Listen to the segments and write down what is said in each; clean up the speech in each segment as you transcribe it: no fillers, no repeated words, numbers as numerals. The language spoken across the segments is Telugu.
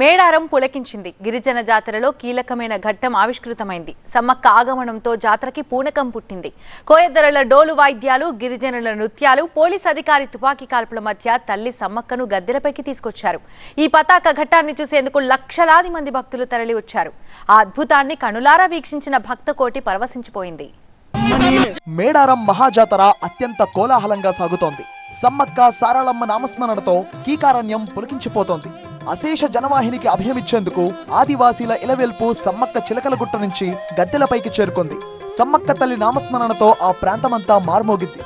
మేడారం పులకించింది. గిరిజన జాతరలో కీలకమైన ఘట్టం ఆవిష్కృతమైంది. సమ్మక్క ఆగమనంతో జాతరకి పూనకం పుట్టింది. కోయద్దరల డోలు వాయిద్యాలు, గిరిజనుల నృత్యాలు, పోలీస్ అధికారి తుపాకీ కాల్పుల మధ్య తల్లి సమ్మక్కను గద్దెలపైకి తీసుకొచ్చారు. ఈ పతాక ఘట్టాన్ని చూసేందుకు లక్షలాది మంది భక్తులు తరలి వచ్చారు. ఆ అద్భుతాన్ని కనులారా వీక్షించిన భక్త కోటి పరవశించిపోయింది. మేడారం మహాజాతర అత్యంత కోలాహలంగా సాగుతోంది. సమ్మక్క సారళమ్మ నామస్మరణతో కీకారణ్యం పులకించిపోతోంది. అశేష జనవాహినికి అభయమిచ్చేందుకు ఆదివాసీల ఇలవెల్పు సమ్మక్క చిలకలగుట్ట నుంచి గద్దెలపైకి చేరుకుంది. సమ్మక్క తల్లి నామస్మరణతో ఆ ప్రాంతమంతా మార్మోగింది.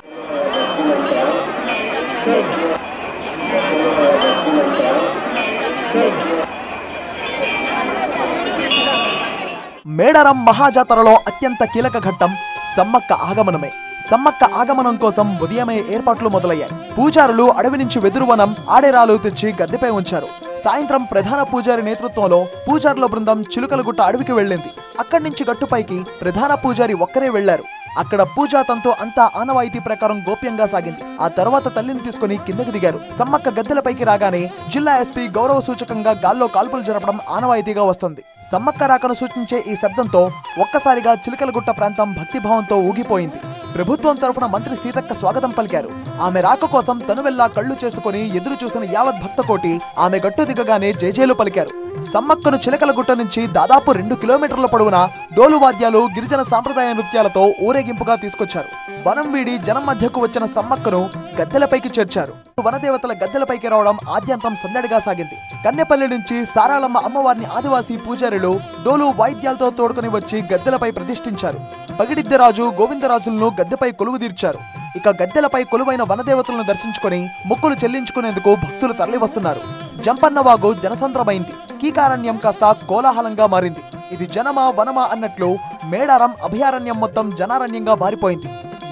మేడారం మహాజాతరలో అత్యంత కీలక ఘట్టం సమ్మక్క ఆగమనమే. సమ్మక్క ఆగమనం కోసం ఉదయమే ఏర్పాట్లు మొదలయ్యాయి. పూజారులు అడవి నుంచి వెదురువనం, ఆడేరాలు తెచ్చి గద్దెపై ఉంచారు. సాయంత్రం ప్రధాన పూజారి నేతృత్వంలో పూజారుల బృందం చిలుకలగుట్ట అడవికి వెళ్ళింది. అక్కడి నుంచి గట్టుపైకి ప్రధాన పూజారి ఒక్కరే వెళ్లారు. అక్కడ పూజా తంతు అంతా ఆనవాయితీ ప్రకారం గోప్యంగా సాగింది. ఆ తర్వాత తల్లిని తీసుకుని కిందకి దిగారు. సమ్మక్క గద్దెలపైకి రాగానే జిల్లా ఎస్పీ గౌరవ సూచకంగా గాల్లో కాల్పులు జరపడం ఆనవాయితీగా వస్తుంది. సమ్మక్క రాకను సూచించే ఈ శబ్దంతో ఒక్కసారిగా చిలుకలగుట్ట ప్రాంతం భక్తిభావంతో ఊగిపోయింది. ప్రభుత్వం తరపున మంత్రి సీతక్క స్వాగతం పలికారు. ఆమె రాక కోసం తనువెల్లా కళ్లు చేసుకుని ఎదురు చూసిన యావత్ భక్త కోటి ఆమె గట్టు దిగగానే జేజేలు పలికారు. సమ్మక్కను చిలకలగుట్ట నుంచి దాదాపు 2 కిలోమీటర్ల పొడవున డోలు వాద్యాలు, గిరిజన సాంప్రదాయ నృత్యాలతో ఊరేగింపుగా తీసుకొచ్చారు. వనం వీడి జనం మధ్యకు వచ్చిన సమ్మక్కను గద్దెలపైకి చేర్చారు. వనదేవతల గద్దెలపైకి రావడం ఆద్యంతం సందడిగా సాగింది. కన్నెపల్లి నుంచి సారాలమ్మ అమ్మవారిని ఆదివాసీ పూజారులు డోలు వాయిద్యాలతో తోడుకుని వచ్చి గద్దెలపై ప్రతిష్ఠించారు. పగిడిద్దరాజు, గోవిందరాజులను గద్దెపై కొలువుదీర్చారు. ఇక గద్దెలపై కొలువైన వనదేవతలను దర్శించుకుని మొక్కులు చెల్లించుకునేందుకు భక్తులు తరలి వస్తున్నారు. జంపన్నవాగు జనసంద్రమైంది. కీకారణ్యం కాస్త కోలాహలంగా మారింది. ఇది జనమా వనమా అన్నట్లు మేడారం అభయారణ్యం మొత్తం జనారణ్యంగా మారిపోయింది.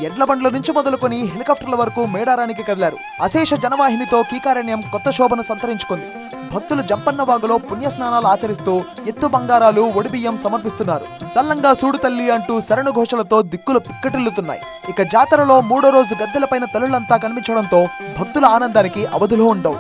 ఎడ్ల బండ్ల నుంచి మొదలుకొని హెలికాప్టర్ల వరకు మేడారానికి కదిలారు. అశేష జనవాహినితో కీకారణ్యం కొత్త శోభను సంతరించుకుంది. భక్తులు జంపన్నవాగులో పుణ్యస్నానాలు ఆచరిస్తూ ఎత్తు బంగారాలు, ఒడిబియ్యం సమర్పిస్తున్నారు. సల్లంగా సూడు తల్లి అంటూ శరణు ఘోషలతో దిక్కులు పిక్కటిల్లుతున్నాయి. ఇక జాతరలో 3వ రోజు గద్దెలపైన తల్లులంతా కనిపించడంతో భక్తుల ఆనందానికి అవధులు ఉండవు.